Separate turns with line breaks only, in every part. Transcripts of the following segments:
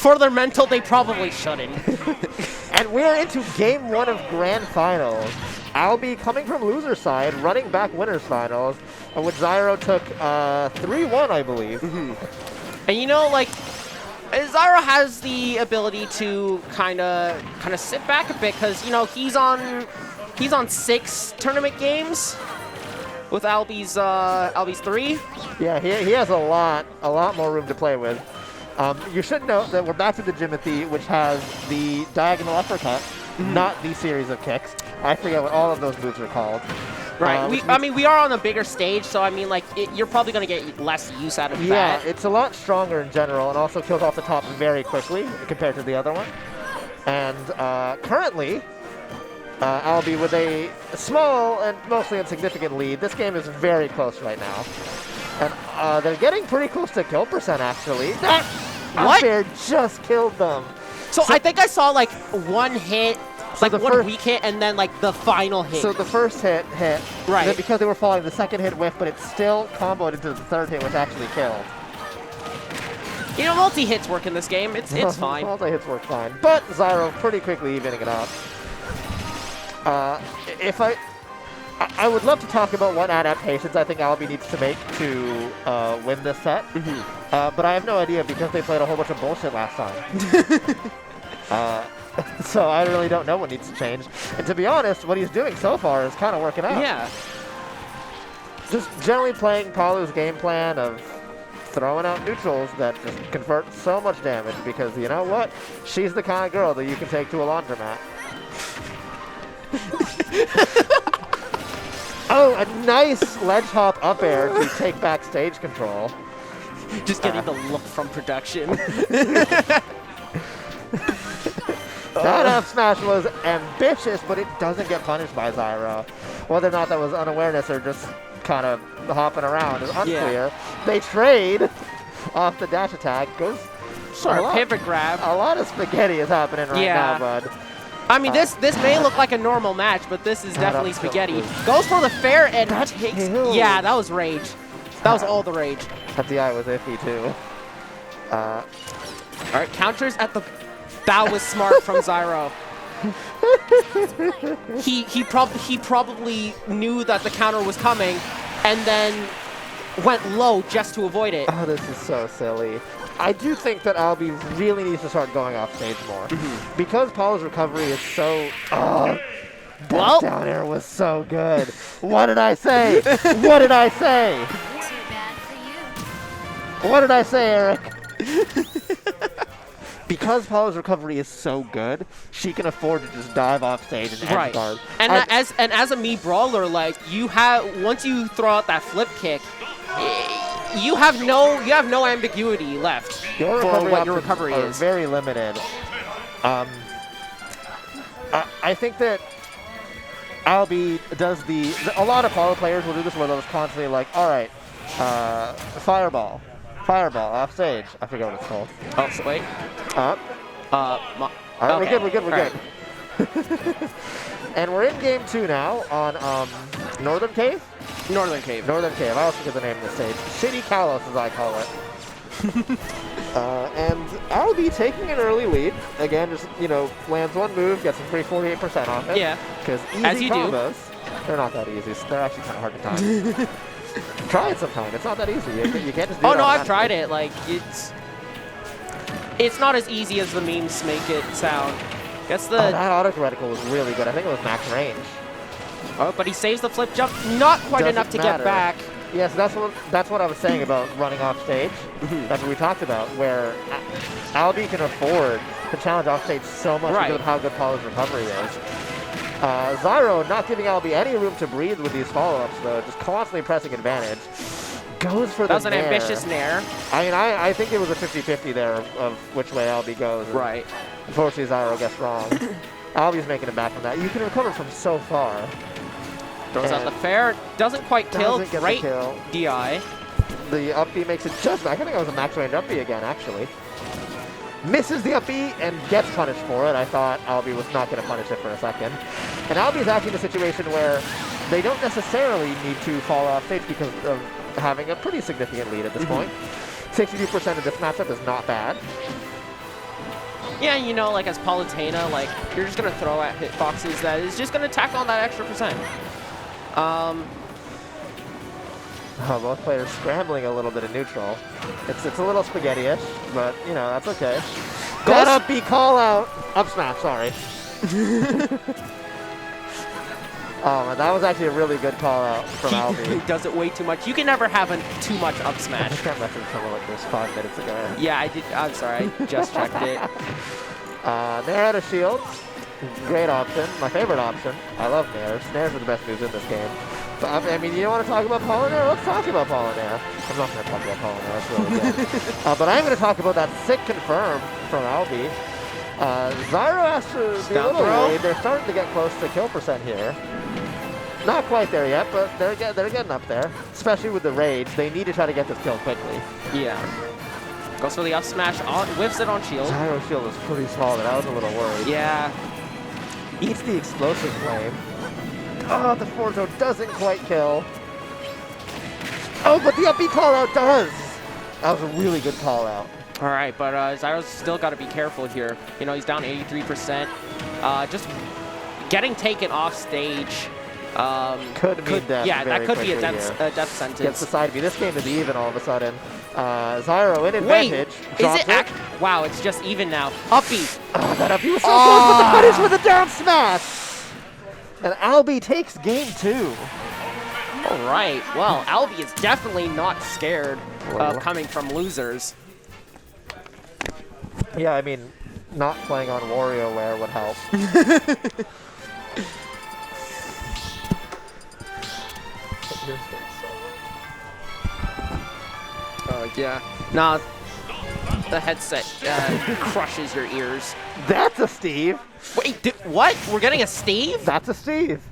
For their mental, they probably shouldn't.
And we're into game 1 of Grand Finals. Albi coming from loser side, running back winners finals, which Xyro took 3-1, I believe.
And you know, like, Xyro has the ability to kind of sit back a bit because you know he's on 6 tournament games with Albi's 3.
Yeah, he has a lot more room to play with. You should note that we're back to the Jimothy, which has the diagonal uppercut, not the series of kicks. I forget what all of those moves are called.
Right. I mean, we are on a bigger stage, so I mean, like, you're probably going to get less use out of that.
Yeah, it's a lot stronger in general, and also kills off the top very quickly compared to the other one. And currently, Albi with a small and mostly insignificant lead. This game is very close right now. And they're getting pretty close to kill percent, actually. That unfair just killed them.
So I think I saw, like, one hit, like one weak hit, and then, like, the final hit.
So the first hit.
Right.
And then because they were falling, the second hit whiffed, but it still comboed into the third hit, which actually killed.
You know, multi-hits work in this game. It's fine.
Multi-hits work fine. But Xyro pretty quickly evening it up. If I would love to talk about what adaptations I think Albi needs to make to win this set, but I have no idea because they played a whole bunch of bullshit last time. So I really don't know what needs to change. And to be honest, what he's doing so far is kind of working out.
Yeah.
Just generally playing Palu's game plan of throwing out neutrals that just convert so much damage because, you know what? She's the kind of girl that you can take to a laundromat. Oh, a nice ledge hop up air to take back stage control.
Just getting the look from production.
That up smash was ambitious, but it doesn't get punished by Xyro. Whether or not that was unawareness or just kind of hopping around is unclear. Yeah. They trade off the dash attack. Goes
sort of pivot grab.
A lot of spaghetti is happening right now, bud.
I mean, this may look like a normal match, but this is definitely spaghetti. Goes for the fair and takes. Yeah, that was rage. That was all the rage.
That DI was iffy too.
All right, counters at the. That was smart from Xyro. He probably knew that the counter was coming, and then went low just to avoid it.
Oh, this is so silly. I do think that Albi really needs to start going off stage more. Because Paul's recovery is so... that down air was so good. What did I say? What did I say?
Too bad for you.
What did I say, Eric? Because Paula's recovery is so good, she can afford to just dive off stage and edge guard.
And as a Mii Brawler, like once you throw out that flip kick, you have no ambiguity left for what your recovery is.
Very limited. I think that Albi does a lot of Paula players will do this where they'll just constantly like, all right, fireball off stage. I forget what it's called.
Oh, so wait.
All right, we're good. And we're in game 2 now on Northern Cave?
Northern Cave.
I also forget the name of the stage. Shitty Kalos, as I call it. And Albi taking an early lead. Again, just, lands one move, gets a free 48% off it.
Yeah.
Because
as
easy
you
combos, they're not that easy. They're actually kind of hard to time. Try it sometime. It's not that easy. You can't just do it.
Oh, no, I've tried it. Like, it's not as easy as the memes make it sound. Guess that
auto-critical was really good. I think it was max range.
Oh, but he saves the flip jump. Not quite enough to get back.
Yes, that's what I was saying about running off stage. That's what we talked about, where Albi can afford to challenge off stage so much because of how good Paula's recovery is. Xyro not giving Albi any room to breathe with these follow-ups, though, just constantly pressing advantage. Goes for the nair.
That was an ambitious nair.
I mean, I think it was a 50-50 there of which way Albi goes.
Right.
Unfortunately, Xyro gets wrong. Albi's making it back from that. You can recover from so far.
Throws out the fair. Doesn't quite kill. Great
kill.
DI.
The up B makes it just back. I think it was a max range up B again, actually. Misses the up B and gets punished for it. I thought Albi was not going to punish it for a second. And Albi's actually in a situation where they don't necessarily need to fall off stage because of having a pretty significant lead at this point. 62% of this matchup is not bad.
Yeah, you know, like as Palutena, like you're just gonna throw at hitboxes that is just gonna tack on that extra percent.
Oh, both players scrambling a little bit in neutral. It's a little spaghetti-ish, but you know that's okay. Got up B call out. Up smash, sorry. Oh man, that was actually a really good call out from Albi.
He does it way too much. You can never have too much up
I
smash.
just got messaged someone like this 5 minutes ago.
Yeah, I did. I'm sorry, I just checked it.
Nair out of shield. Great option. My favorite option. I love Nairs. Nairs are the best moves in this game. But I mean, you don't want to talk about Nair? Let's talk about Nair. I'm not going to talk about Nair. That's really good. But I'm going to talk about that sick confirm from Albi. Xyro has to be a little worried. They're starting to get close to kill percent here. Not quite there yet, but they're getting up there. Especially with the rage, they need to try to get this kill quickly.
Yeah. Goes for the up smash, whips it on shield.
Xyro's shield was pretty small, but I was a little worried.
Yeah.
Eats the explosive flame. Oh, the forward throw doesn't quite kill. Oh, but the up B call out does. That was a really good call out.
All right, but Xyro's still got to be careful here. You know, he's down 83%. Just getting taken off stage.
Could mean death.
Yeah, that could be a
here.
death sentence.
Gets the side B. This game is even all of a sudden. Xyro in advantage.
Wait, is it? Wow, it's just even now. Up B.
Oh, that up B was so close with the punish with a down smash. And Albi takes game 2.
All right. Well, Albi is definitely not scared of coming from losers.
Yeah, I mean, not playing on WarioWare would help.
Yeah. Nah, the headset crushes your ears.
That's a Steve.
Wait, what? We're getting a Steve?
That's a Steve.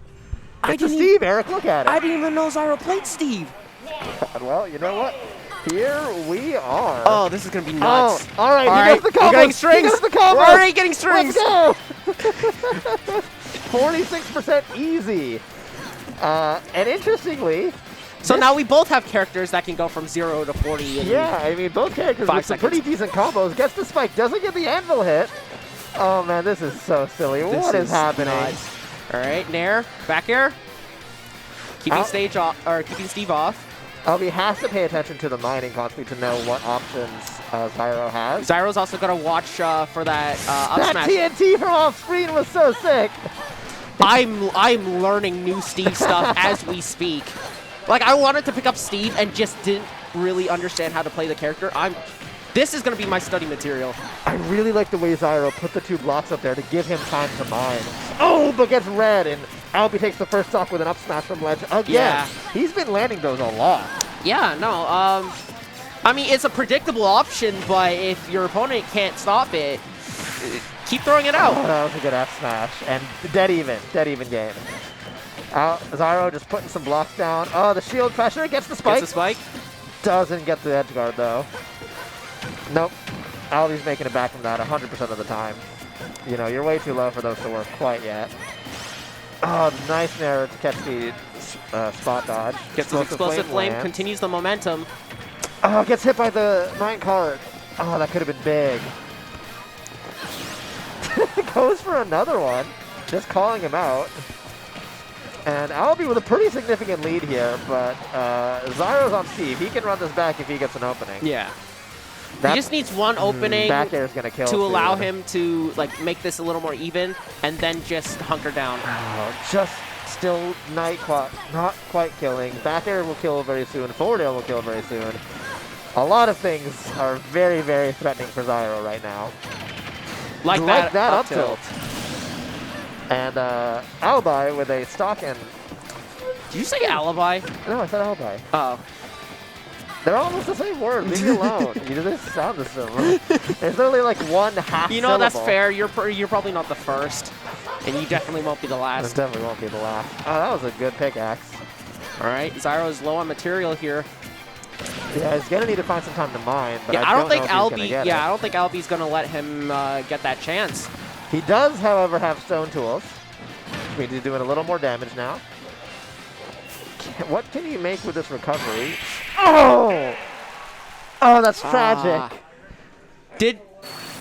It's a Steve, Eric. Look at it.
I didn't even know Xyro played Steve.
Well, you know what? Here we are.
Oh, this is going to be nuts.
Oh, all right. He goes the combo.
We're getting strings.
He goes the combo.
We're already getting strings.
Let's go. 46% easy. And interestingly,
so now we both have characters that can go from 0 to 40.
Yeah, I mean, both characters with some pretty decent combos. Gets the spike, doesn't get the anvil hit. Oh, man, this is so silly. What is happening?
Nuts. All right, Nair, back air. Keeping Steve off.
Albi has to pay attention to the mining constantly to know what options Xyro has.
Xyro's also got to watch for that up smash.
That TNT from off screen was so sick.
I'm learning new Steve stuff as we speak. Like, I wanted to pick up Steve and just didn't really understand how to play the character. This is going to be my study material.
I really like the way Xyro put the 2 blocks up there to give him time to mine. Oh, but gets red, and Albi takes the first stock with an up smash from ledge again.
Yeah.
He's been landing those a lot.
Yeah, no. I mean, it's a predictable option, but if your opponent can't stop it, keep throwing it out.
Oh, that was a good F smash, and dead even game. Xyro just putting some blocks down. Oh, the shield pressure gets the spike.
Gets the spike.
Doesn't get the edge guard though. Nope. Albi's making it back from that 100% of the time. You know, you're way too low for those to work quite yet. Oh, nice Nair to catch the spot dodge.
Gets the explosive flame, continues the momentum.
Oh, gets hit by the mine card. Oh, that could have been big. Goes for another one. Just calling him out. And Albi with a pretty significant lead here, but Xyro's on Steve. He can run this back if he gets an opening.
Yeah. He just needs one opening
back air is gonna kill
to allow him to like make this a little more even, and then just hunker down.
Oh, just still not quite killing. Back air will kill very soon. Forward air will kill very soon. A lot of things are very, very threatening for Xyro right now.
Like that up tilt.
And Albi with a stock and...
Did you say alibi?
No, I said Albi.
Oh.
They're almost the same word. Leave me alone. You just sound the same. There's only like one half
You know,
syllable.
that's fair. You're probably not the first, and you definitely won't be the last.
It definitely won't be the last. Oh, that was a good pickaxe.
All right, Xyro is low on material here.
Yeah, he's gonna need to find some time to mine. But
Yeah, I don't think
Albi.
Yeah, I don't think Albi's gonna let him get that chance.
He does, however, have stone tools. Which means he's doing a little more damage now. What can he make with this recovery? Oh! Oh, that's tragic.
Did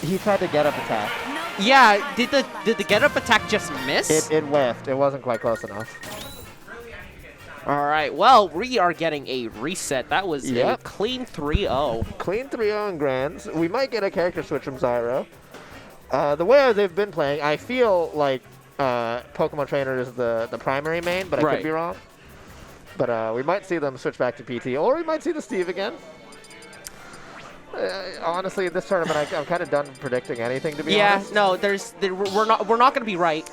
he tried to get up attack?
Yeah, did the get up attack just miss?
It whiffed. It wasn't quite close enough.
All right, well, we are getting a reset. That was
Yep.
a clean 3-0.
Clean 3-0 in Grands. We might get a character switch from Xyro. The way they've been playing, I feel like Pokemon Trainer is the primary main, but I
Right.
could be wrong. But we might see them switch back to PT, or we might see the Steve again. Honestly, this tournament, I'm kind of done predicting anything, to be honest.
Yeah, no, we're not going to be right.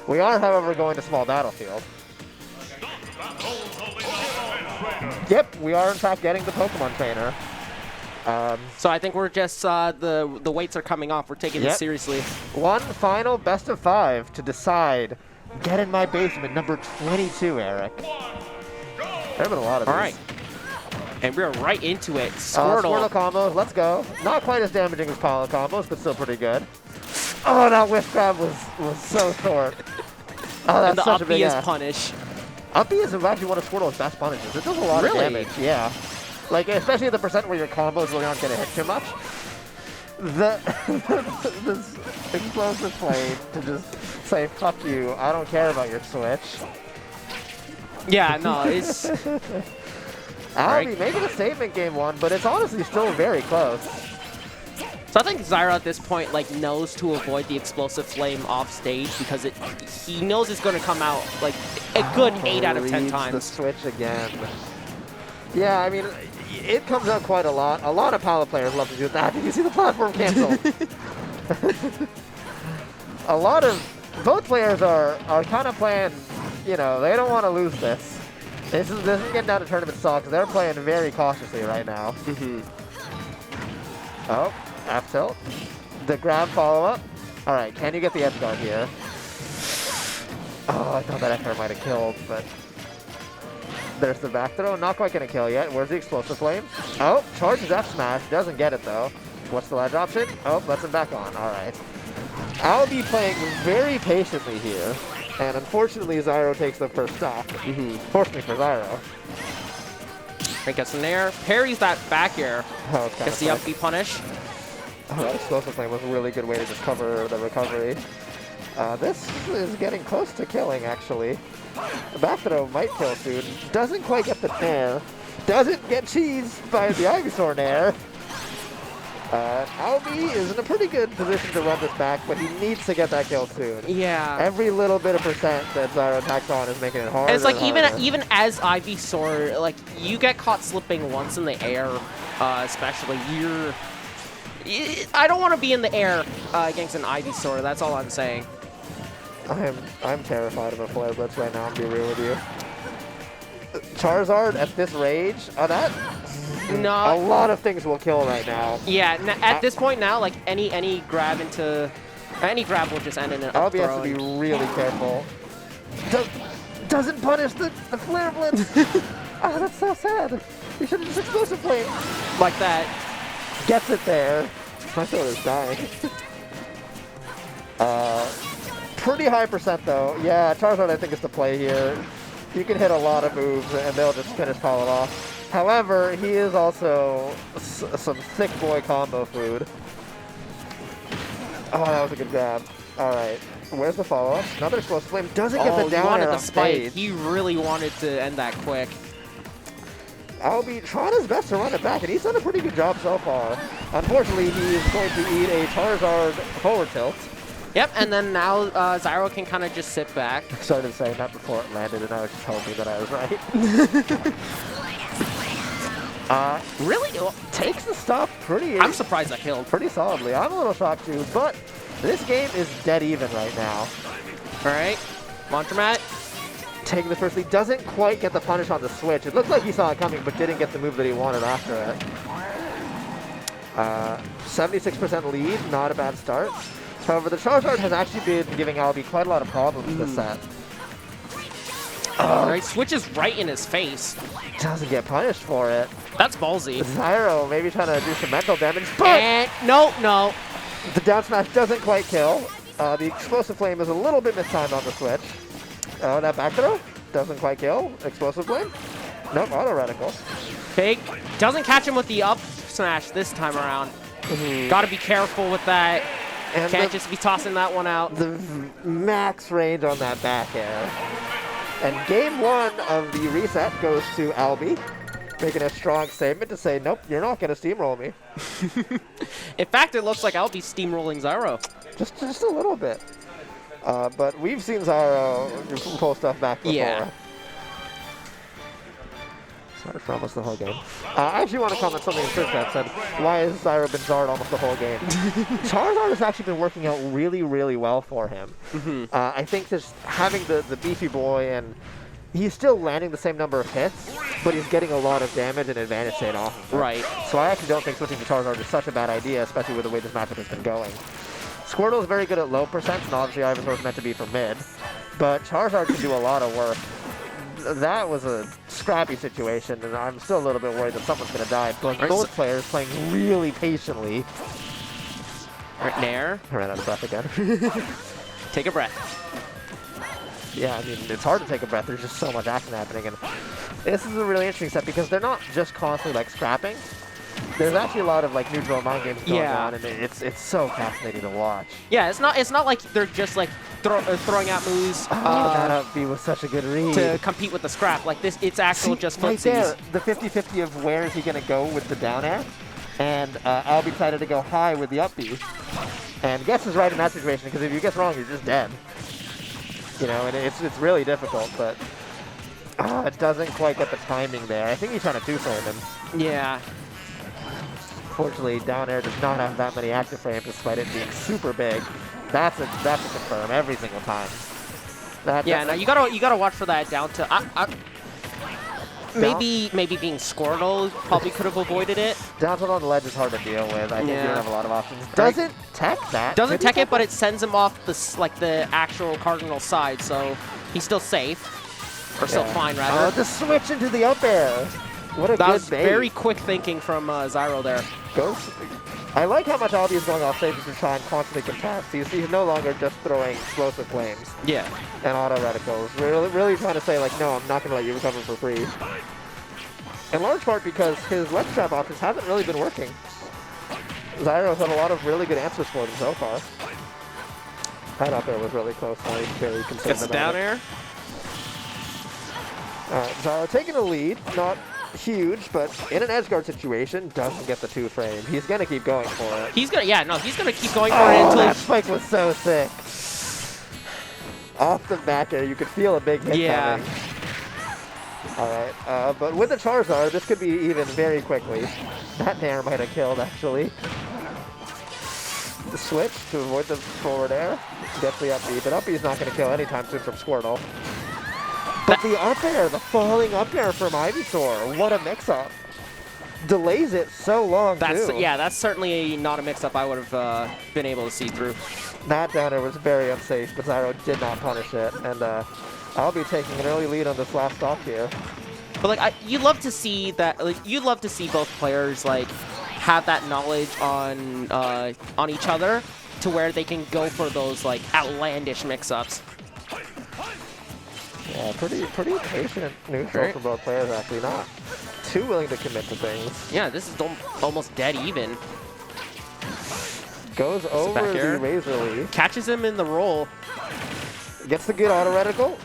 We are, however, going to small battlefield. Yep, we are in fact getting the Pokemon Trainer.
So I think we're just the weights are coming off. We're taking this seriously.
One final best of 5 to decide. Get in my basement, number 22, Eric. There have been a lot of these.
All right, and we're right into it. Squirtle.
Squirtle combo, let's go. Not quite as damaging as Pollen combos, but still pretty good. Oh, that whiff grab was so short. Oh, that's
and the
such a big
obvious
ass.
punish.
Uppy is actually one of Squirtle's best punishes. It does a lot of damage. Yeah. Like, especially at the percent where your combos really aren't going to hit too much. This explosive flame to just say, fuck you, I don't care about your switch.
Yeah, no, it's...
Albi making a statement game 1, but it's honestly still very close.
So I think Xyro at this point like knows to avoid the explosive flame off stage because he knows it's going to come out like a good 8 out of 10
reads
times.
the switch again. Yeah, I mean, it comes out quite a lot. A lot of Palo players love to do that. Did you see the platform cancel? A lot of both players are kind of playing. You know, they don't want to lose this. This is getting down to tournament stocks. They're playing very cautiously right now. Oh, up tilt. The grab follow up. All right, can you get the edge guard here? Oh, I thought that F-air might have killed, but there's the back throw. Not quite gonna kill yet. Where's the explosive flame? Oh, charges F smash. Doesn't get it though. What's the ledge option? Oh, lets him back on. All right. I'll be playing very patiently here, and unfortunately, Xyro takes the first stock. Fortunately for Xyro.
And gets in there, parries that back air.
Oh, it's
Gets the up B punish.
Oh, that explosive flame was a really good way to just cover the recovery. This is getting close to killing, actually. The back throw might kill soon. Doesn't quite get the nair. Doesn't get cheesed by the Ivysaur nair. Albi is in a pretty good position to run this back, but he needs to get that kill soon.
Yeah.
Every little bit of percent that Xyro tacks on is making it harder.
And it's like
and harder.
even as Ivysaur, like you get caught slipping once in the air, especially I don't want to be in the air against an Ivysaur. That's all I'm saying.
I'm terrified of a Flare Blitz right now, I'm gonna be real with you. Charizard at this range? Oh, that?
No.
A lot of things will kill right now.
Yeah, at this point now, like any grab will just end in an up
Albi has to be
throw.
really careful. Doesn't punish the Flare Blitz! Oh, that's so sad. You should have just explosive flame.
Like that.
Gets it there. My throat is dying. Pretty high percent though. Yeah, Charizard I think is the play here. You can hit a lot of moves and they'll just finish Pollen off. However, he is also some thick boy combo food. Oh, that was a good grab. All right, where's the follow-up? Another explosive flame. Doesn't get the down air
the
off
spike.
stage.
He really wanted to end that quick.
Albi trying his best to run it back, and he's done a pretty good job so far. Unfortunately, he is going to eat a Charizard forward tilt.
Yep, and then now Xyro can kind of just sit back.
I started saying that before it landed, and I was just hoping that I was right.
Really?
Takes the stop pretty.
I'm surprised I killed.
Pretty solidly. I'm a little shocked too, but this game is dead even right now.
All right, Laundromat.
Taking the first lead, doesn't quite get the punish on the switch. It looked like he saw it coming, but didn't get the move that he wanted after it. 76% lead, not a bad start. However, the Charizard has actually been giving Albi quite a lot of problems this set.
All right, switches right in his face.
Doesn't get punished for it.
That's ballsy.
Xyro maybe trying to do some mental damage, but
And no.
the down smash doesn't quite kill. The explosive flame is a little bit mistimed on the switch. Oh, that back throw doesn't quite kill. Explosive flame? Nope, auto reticle.
Fake. Doesn't catch him with the up smash this time around. Got to be careful with that.
And
Can't just be tossing that one out.
the max range on that back air. And game 1 of the reset goes to Albi, making a strong statement to say, nope, you're not going to steamroll me.
In fact, it looks like I'll be steamrolling Xyro.
Just a little bit. But we've seen Xyro pull stuff back before.
Yeah.
Sorry for almost the whole game. I actually want to comment something in Chat said, why has Xyro been Zard almost the whole game? Charizard has actually been working out really, really well for him. I think just having the beefy boy, and he's still landing the same number of hits, but he's getting a lot of damage and advantage staying off.
Right.
So I actually don't think switching to Charizard is such a bad idea, especially with the way this matchup has been going. Squirtle is very good at low percents, and obviously Ivysaur is meant to be for mid, but Charizard can do a lot of work. That was a scrappy situation, and I'm still a little bit worried that someone's going to die. But both players playing really patiently.
Right, Nair.
I ran out of breath again.
Take a breath.
Yeah, I mean, it's hard to take a breath. There's just so much action happening. And this is a really interesting set because they're not just constantly, like, scrapping. There's actually a lot of, like, neutral mind games going on, and it's so fascinating to watch.
Yeah, it's not like they're just, like, throwing out moves
that up B was such a good read.
to compete with the scrap. Like, this, it's actual just
right
footsies.
there, the 50-50 of where is he going to go with the down air. And Albi decided to go high with the up B. And Guess is right in that situation, because if you guess wrong, you're just dead. You know, and it's really difficult, but it doesn't quite get the timing there. I think he's trying to two-frame him.
Yeah.
Fortunately, down air does not have that many active frames, despite it being super big. That's a confirm every single time.
Yeah, no, you gotta watch for that down to. Maybe being Squirtle probably could have avoided it.
Down tilt on the ledge is hard to deal with. I think you don't have a lot of options. Doesn't tech that.
Doesn't tech it, but it sends him off the actual cardinal side, so he's still safe. Or still fine, rather.
Oh, the switch into the up air. What a
that
good
was
bait.
very quick thinking from Xyro there.
I like how much Albi is going off stage to try and constantly contest. He's no longer just throwing explosive flames.
Yeah.
And auto reticles. Really trying to say, like, no, I'm not going to let you recover for free. In large part because his left trap options haven't really been working. Xyro's had a lot of really good answers for him so far. That up air was really close. I'm very concerned
Gets
about
down
it.
air.
Xyro taking a lead, not huge, but in an edge guard situation, doesn't get the two frame. He's gonna keep going for it.
He's gonna keep going for it until
that spike was so sick. Off the back air, you could feel a big hit coming. Alright, but with the Charizard, this could be even very quickly. That Nair might have killed, actually. The switch to avoid the forward air. Gets the up B, but up B's not going to kill anytime soon from Squirtle. But the up air, the falling up air from Ivysaur, what a mix-up. Delays it so long, too.
Yeah, that's certainly not a mix-up I would have been able to see through.
That down air was very unsafe, but Xyro did not punish it, and I'll be taking an early lead on this last stock here.
But like, you love to see that. Like, you'd love to see both players like have that knowledge on each other, to where they can go for those like outlandish mix-ups.
Yeah, pretty patient neutral for both players, actually. Not too willing to commit to things.
Yeah, this is almost dead even.
Goes over the Razor Leaf.
Catches him in the roll.
Gets the good auto reticle.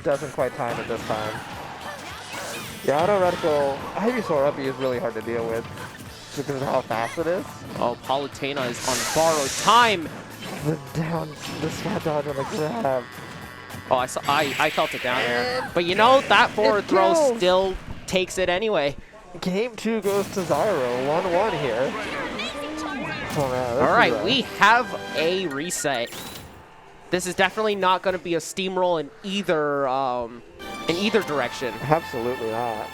Doesn't quite time it this time. The auto reticle, Ivysaur up is really hard to deal with because of how fast it is.
Oh, Palutena is on borrowed time.
The smash dodge on the grab.
Oh, I felt it down there. But you know, that forward throw still takes it anyway.
Game 2 goes to Xyro. 1-1 here. Oh, man,
all right, we have a reset. This is definitely not going to be a steamroll in either direction.
Absolutely not.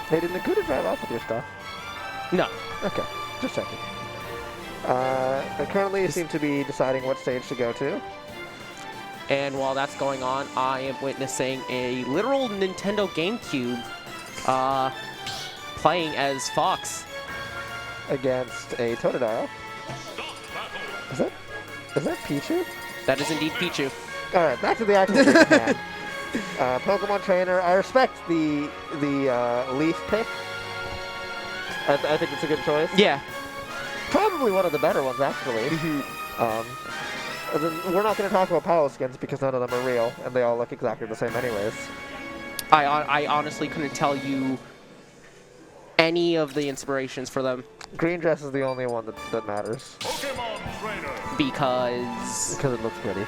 Hey, did Nakuda drive off with your stuff?
No.
Okay, just checking. They currently seem to be deciding what stage to go to.
And while that's going on, I am witnessing a literal Nintendo GameCube playing as Fox.
Against a Totodile. Is that Pichu?
That is indeed Pichu.
Alright, back to the actual game. Pokemon Trainer, I respect the Leaf pick. I think it's a good choice.
Yeah.
Probably one of the better ones, actually. We're not going to talk about Palo skins because none of them are real, and they all look exactly the same anyways.
I honestly couldn't tell you any of the inspirations for them.
Green dress is the only one that matters.
Because
it looks pretty.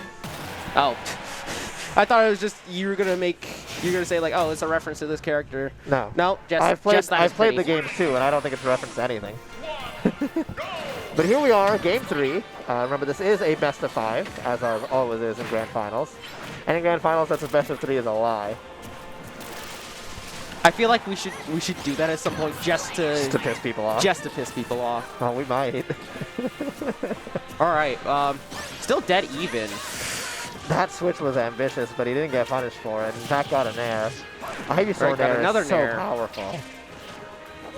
Oh. I thought it was just you were gonna say like, oh, it's a reference to this character.
No.
No, just
I've played
pretty.
the games too, and I don't think it's a reference to anything. But here we are, game 3. Remember, this is a best of 5, as always is in grand finals. And in grand finals, that's a best of 3 is a lie.
I feel like we should do that at some point just to
piss people off.
Just to piss people off.
Oh, we might.
All right, still dead even.
That switch was ambitious, but he didn't get punished for it. In fact, got an air. Ivysaur nair is so powerful.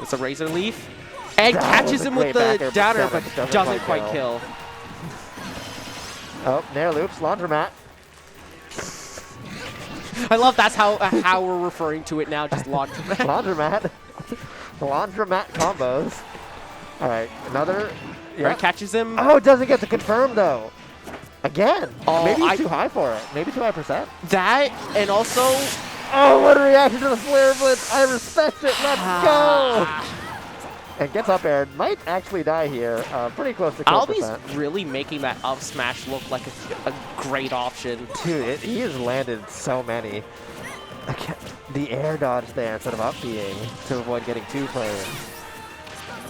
It's a Razor Leaf. And catches him with the downer, but doesn't quite kill.
Oh, nair loops, laundromat.
I love that's how we're referring to it now, just laundromat.
Laundromat. Laundromat combos. All right, another.
Yeah. Right, catches him.
Oh, it doesn't get to confirm though. Again.
Oh,
maybe he's too high for it. Maybe too high %.
That and also.
Oh, what a reaction to the flare blitz! I respect it. Let's go. And gets up air. Might actually die here. Pretty close to kill
Albi's really making that up smash look like a great option.
Dude, he has landed so many. The air dodge there instead of up being to avoid getting 2 frames.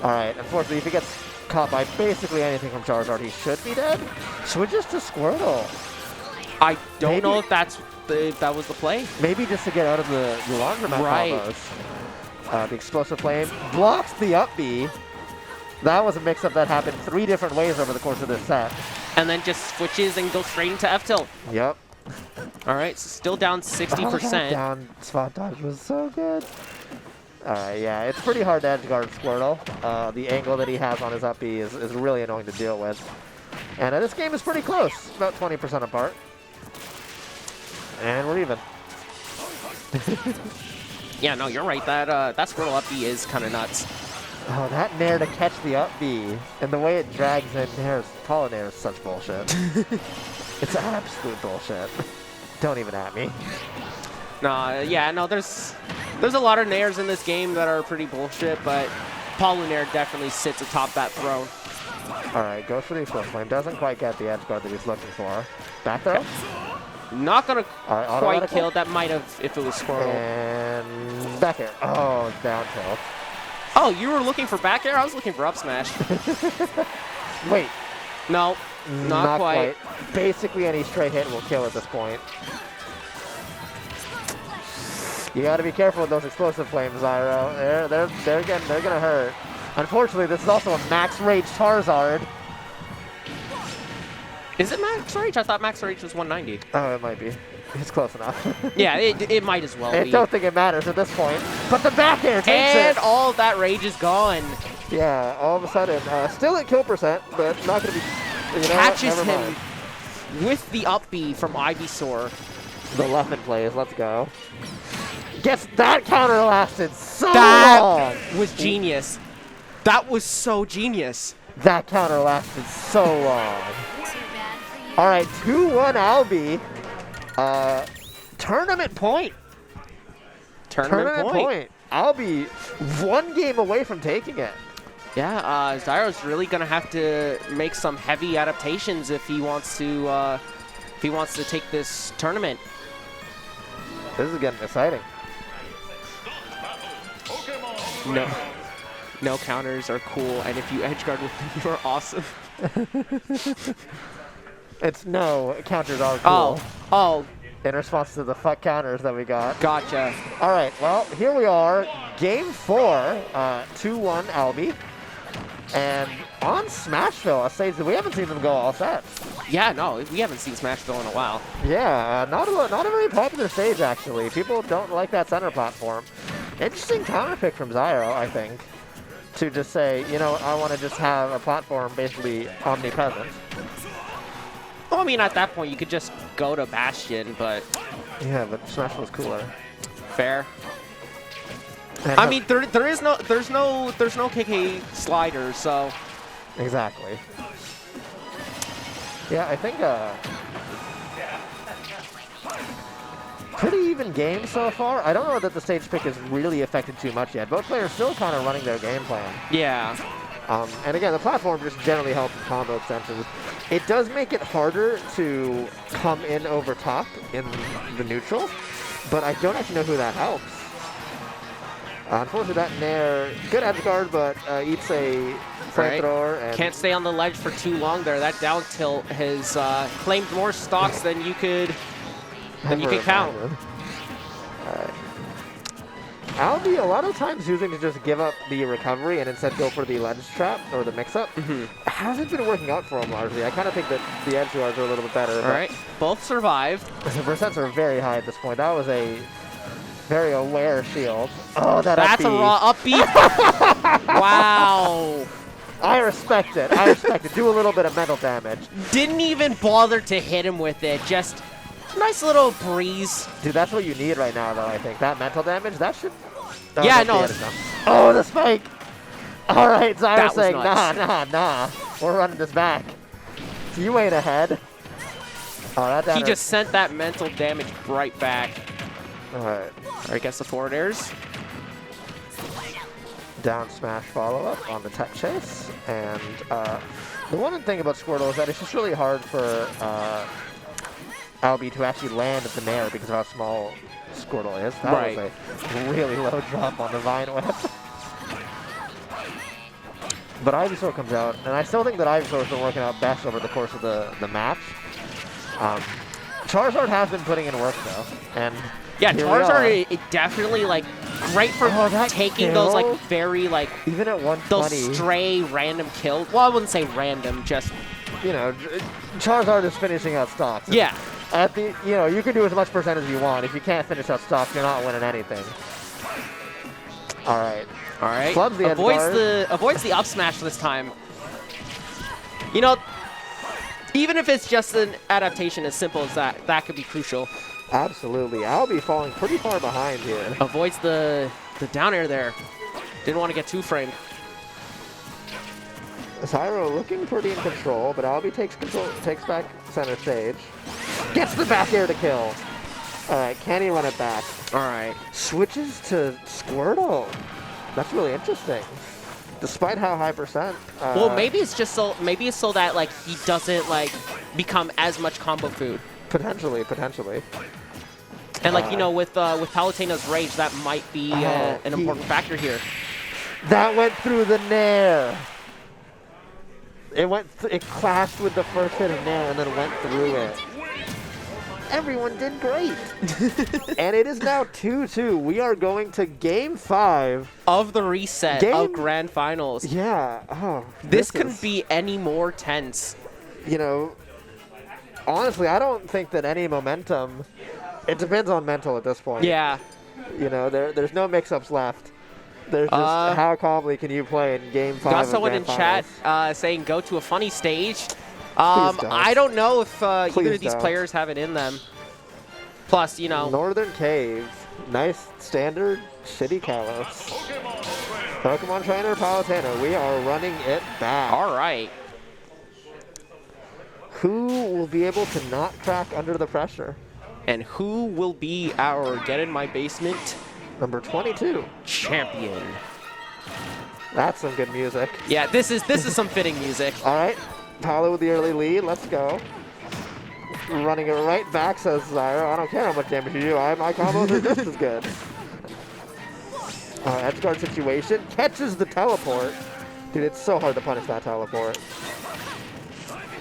Alright, unfortunately, if he gets caught by basically anything from Charizard, he should be dead. Switches to Squirtle.
I don't know if that was the play.
Maybe just to get out of the laundromat combos. The explosive flame blocks the up B. That was a mix-up that happened 3 different ways over the course of this set.
And then just switches and goes straight into F-tilt.
Yep.
All right, so still down 60%.
Oh, that down spot dodge was so good. All right, yeah, it's pretty hard to edge guard Squirtle. The angle that he has on his up B is really annoying to deal with. And this game is pretty close, about 20% apart. And we're even.
Yeah, no, you're right. That Squirtle up B is kind of nuts.
Oh, that nair to catch the up B, and the way it drags in Palo nair is such bullshit. It's absolute bullshit. Don't even at me.
Nah, yeah, no, there's a lot of nairs in this game that are pretty bullshit, but Palo nair definitely sits atop that throne.
All right, goes for the explosive flame. Doesn't quite get the edge guard that he's looking for. Back throw.
Okay. Not gonna quite kill. That might have if it was Squirtle.
And back air. Oh, down tilt.
Oh, you were looking for back air? I was looking for up smash.
Wait.
No, not quite.
Basically, any straight hit will kill at this point. You got to be careful with those explosive flames, Xyro. They're gonna hurt. Unfortunately, this is also a max rage Charizard.
Is it max rage? I thought max rage was 190.
Oh, it might be. It's close enough.
Yeah, it might as well be.
I don't think it matters at this point. But the back air takes it.
And all of that rage is gone.
Yeah, all of a sudden. Still at kill %, but not going to be...
Catches him with the up B from Ivysaur.
The Lemon plays. Let's go. Gets that counter lasted so long.
That was genius. That was so genius.
That counter lasted so long. All right, 2-1 Albi. Tournament point.
Tournament point.
Albi 1 game away from taking it.
Yeah, Xyro's really gonna have to make some heavy adaptations if he wants to take this tournament.
This is getting exciting.
No counters are cool, and if you edge guard with them, you are awesome.
It's no counters are cool.
Oh.
In response to the fuck counters that we got.
Gotcha.
All right, well, here we are. Game 4, 2-1 Albi. And on Smashville, a stage that we haven't seen them go all set.
Yeah, no, we haven't seen Smashville in a while.
Yeah, not a very popular stage, actually. People don't like that center platform. Interesting counter pick from Xyro, I think. To just say, you know, I want to just have a platform basically omnipresent.
Well, I mean, at that point, you could just go to Bastion, but...
Yeah, but Smash was cooler.
Fair.
And
I mean, there's no KK sliders, so
exactly. Yeah, I think pretty even game so far. I don't know that the stage pick has really affected too much yet. Both players still kind of running their game plan.
yeah.
And again, the platform just generally helps with combo extensions. It does make it harder to come in over top in the neutral, but I don't actually know who that helps. Unfortunately, that Nair, good edge guard, but eats a flamethrower. And
Can't stay on the ledge for too long there. That down tilt has claimed more stocks than you could count.
Albi a lot of times choosing to just give up the recovery and instead go for the ledge trap or the mix-up. Hasn't been working out for him largely. I kind of think that the edge guards are a little bit better.
All right, both survived.
The percents are very high at this point. That was a very aware shield. Oh,
That's
up
a raw up B. Wow.
I respect it. I respect it. Do a little bit of mental damage.
Didn't even bother to hit him with it. Just nice little breeze.
Dude, that's what you need right now, though, I think. That mental damage, that should...
Yeah, no.
Oh, the spike! All right, Xyro saying,
nuts.
nah. We're running this back. You ain't ahead. Oh, that down
He just sent that mental damage right back.
All right.
All right, gets the forward airs.
Down smash follow-up on the tech chase. And the one thing about Squirtle is that it's just really hard for Albi to actually land at the Nair because of how small Squirtle is. That was a really low drop on the Vine Whip. But Ivysaur comes out, and I still think that Ivysaur's been working out best over the course of the match. Charizard has been putting in work, though. And
yeah, Charizard it definitely, like, great for taking
kill?
those, like, very, like,
even at 120,
those stray random kills. Well, I wouldn't say random, just...
You know, Charizard is finishing out stocks.
Yeah.
At the, you know, you can do as much percent as you want. If you can't finish out stocks, you're not winning anything. All right.
All right.
Flubs the
avoids the up smash this time. You know, even if it's just an adaptation as simple as that, that could be crucial.
Absolutely. Albi falling pretty far behind here.
Avoids the down air there. Didn't want to get too framed.
Xyro looking pretty in control, but Albi takes back center stage. Gets the back air to kill. All right, can he run it back?
All right.
Switches to Squirtle. That's really interesting. Despite how high percent.
Well, maybe it's just so that like he doesn't like become as much combo food.
Potentially.
And like you know, with Palutena's rage, that might be an important factor here.
That went through the Nair. It clashed with the first hit of Nair and then went through it. Everyone did great. And it is now 2-2. We are going to Game 5
of the reset of Grand Finals.
Yeah. Oh,
this couldn't be any more tense.
You know, honestly, I don't think that any momentum. It depends on mental at this point.
Yeah.
You know, there's no mix-ups left. There's just how calmly can you play in Game 5
Got someone
in
chat saying go to a funny stage. I don't know if either of these players have it in them. Plus, you know.
Northern Cave. Nice standard shitty Kalos. Pokemon Trainer Palutena. We are running it back.
All right.
Who will be able to not crack under the pressure?
And who will be our Get In My Basement
Number 22.
champion?
That's some good music.
Yeah, this is some fitting music.
All right. Palu with the early lead. Let's go. Running it right back, says Xyro. I don't care how much damage you do. My combos are just as good. Edge guard situation. Catches the teleport. Dude, it's so hard to punish that teleport.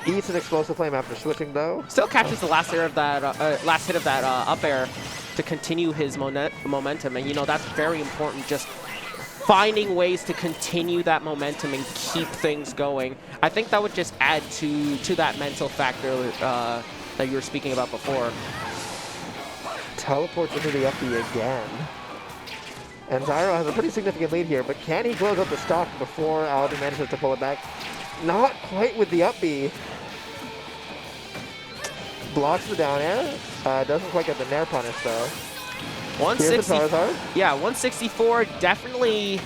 Eats an explosive flame after switching, though.
Still catches the last hit of that up air to continue his momentum. And, you know, that's very important. Just finding ways to continue that momentum and keep things going. I think that would just add to that mental factor that you were speaking about before.
Teleports into the up B again. And Xyro has a pretty significant lead here, but can he close up the stock before Albi manages to pull it back? Not quite with the up B. Blocks the down air. Doesn't quite get the nair punish, though.
160.
Charizard.
Yeah, 164. Definitely,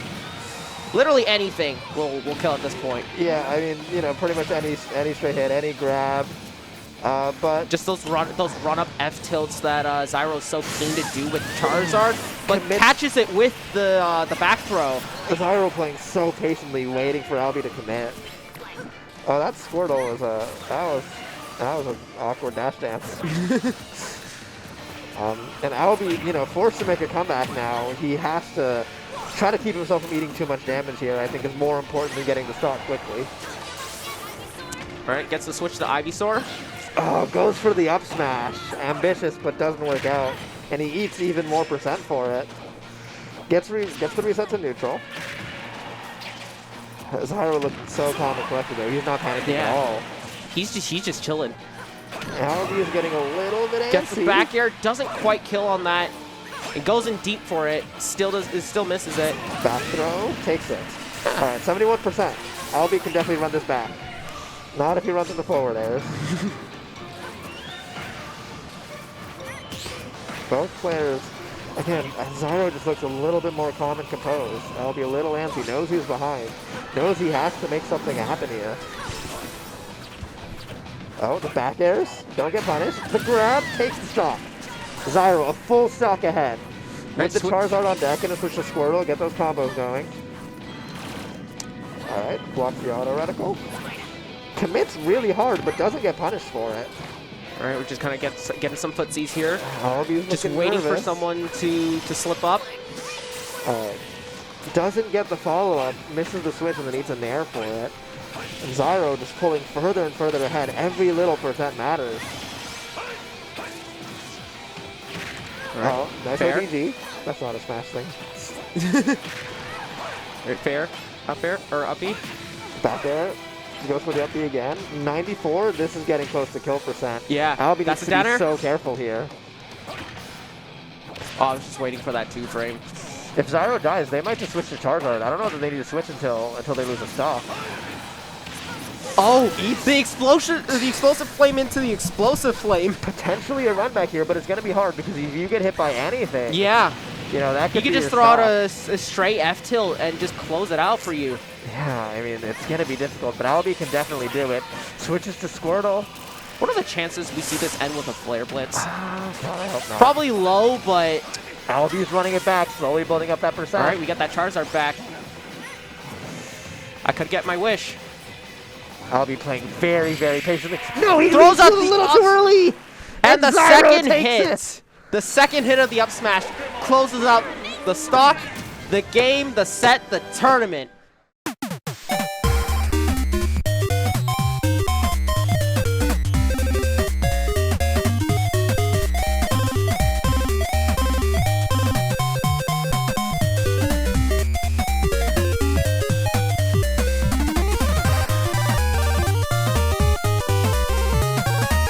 literally anything will kill at this point.
Yeah, I mean, you know, pretty much any straight hit, any grab. But
Just those run up F tilts that Xyro's so keen to do with Charizard, but catches it with the back throw.
Xyro playing so patiently, waiting for Albi to commit. Oh, that Squirtle was that was an awkward dash dance. And Albi, you know, forced to make a comeback now. He has to try to keep himself from eating too much damage here. I think is more important than getting the stock quickly.
All right, gets the switch to Ivysaur.
Oh, goes for the up smash. Ambitious, but doesn't work out. And he eats even more percent for it. Gets the reset to neutral. Xyro looking so calm and collected there. He's not panicking at all.
He's just chilling.
Albi is getting a little bit antsy.
Gets the back air, doesn't quite kill on that. It goes in deep for it. Still misses it.
Back throw, takes it. All right, 71%. Albi can definitely run this back. Not if he runs into forward airs. Both players, again, Xyro just looks a little bit more calm and composed. Albi a little antsy, knows he's behind. Knows he has to make something happen here. Oh, the back airs, don't get punished. The grab takes the stock. Xyro, a full stock ahead. With the Charizard on deck and a switch to Squirtle, get those combos going. Alright, blocks the auto reticle. Commits really hard, but doesn't get punished for it.
Alright, we're just kind of getting some footsies here.
Albi's
just waiting for someone to slip up.
Alright. Doesn't get the follow-up, misses the switch, and then needs a nair for it. And Xyro just pulling further and further ahead. Every little percent matters.
Right.
Oh, nice
Fair.
ODG. That's not a smash thing.
Right, fair. Up air, or uppy.
Back there. Goes for the uppy again. 94. This is getting close to kill percent.
Yeah,
Albi
that's
needs
a
to
downer.
be so careful here.
Oh, I was just waiting for that 2-frame.
If Xyro dies, they might just switch to Charizard. I don't know that they need to switch until they lose a stock.
Oh, the explosive flame into the explosive flame.
Potentially a run back here, but it's going to be hard because if you get hit by anything,
Yeah.
you know, that
You
could
could
be
just
your
throw out
stock.
a straight F tilt and just close it out for you.
Yeah, I mean, it's going to be difficult, but Albi can definitely do it. Switches to Squirtle.
What are the chances we see this end with a Flare Blitz?
God, I hope not.
Probably low, but...
Albi's running it back, slowly building up that percent.
All right, we got that Charizard back. I could get my wish.
Albi playing very, very patiently. No, he
Throws out
a
the
little
up-
too early!
And the
Xyro
second
takes
hit, the second hit of the up smash closes out the stock, the game, the set, the tournament.